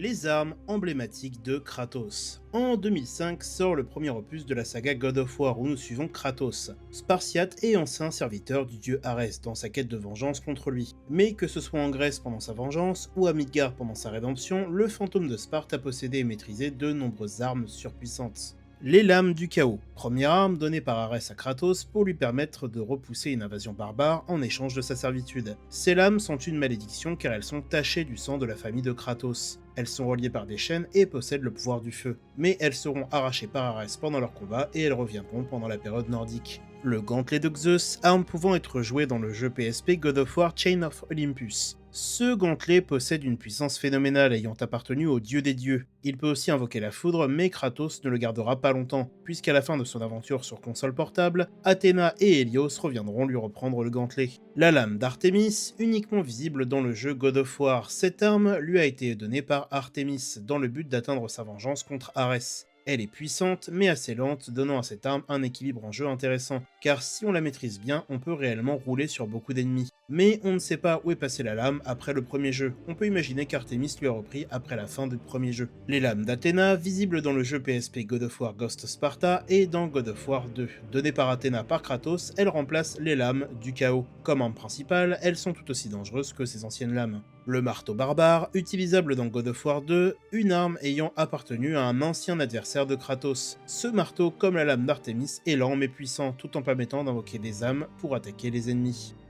Les armes emblématiques de Kratos. En 2005 sort le premier opus de la saga God of War où nous suivons Kratos, spartiate et ancien serviteur du dieu Arès dans sa quête de vengeance contre lui. Mais que ce soit en Grèce pendant sa vengeance ou à Midgard pendant sa rédemption, le fantôme de Sparte a possédé et maîtrisé de nombreuses armes surpuissantes. Les lames du chaos, première arme donnée par Arès à Kratos pour lui permettre de repousser une invasion barbare en échange de sa servitude. Ces lames sont une malédiction car elles sont tachées du sang de la famille de Kratos. Elles sont reliées par des chaînes et possèdent le pouvoir du feu, mais elles seront arrachées par Arès pendant leur combat et elles reviendront pendant la période nordique. Le gantelet de Zeus, arme pouvant être jouée dans le jeu PSP God of War Chain of Olympus. Ce gantelet possède une puissance phénoménale ayant appartenu au dieu des dieux. Il peut aussi invoquer la foudre, mais Kratos ne le gardera pas longtemps, puisqu'à la fin de son aventure sur console portable, Athéna et Hélios reviendront lui reprendre le gantelet. La lame d'Artémis, uniquement visible dans le jeu God of War, cette arme lui a été donnée par Artémis, dans le but d'atteindre sa vengeance contre Arès. Elle est puissante, mais assez lente, donnant à cette arme un équilibre en jeu intéressant, car si on la maîtrise bien, on peut réellement rouler sur beaucoup d'ennemis. Mais on ne sait pas où est passée la lame après le premier jeu, on peut imaginer qu'Artemis lui a repris après la fin du premier jeu. Les lames d'Athéna, visibles dans le jeu PSP God of War Ghost Sparta et dans God of War 2. Données par Athéna par Kratos, elles remplacent les lames du chaos. Comme arme principale, elles sont tout aussi dangereuses que ses anciennes lames. Le marteau barbare, utilisable dans God of War 2, une arme ayant appartenu à un ancien adversaire de Kratos. Ce marteau, comme la lame d'Artémis, est lent mais puissant, tout en permettant d'invoquer des âmes pour attaquer les ennemis.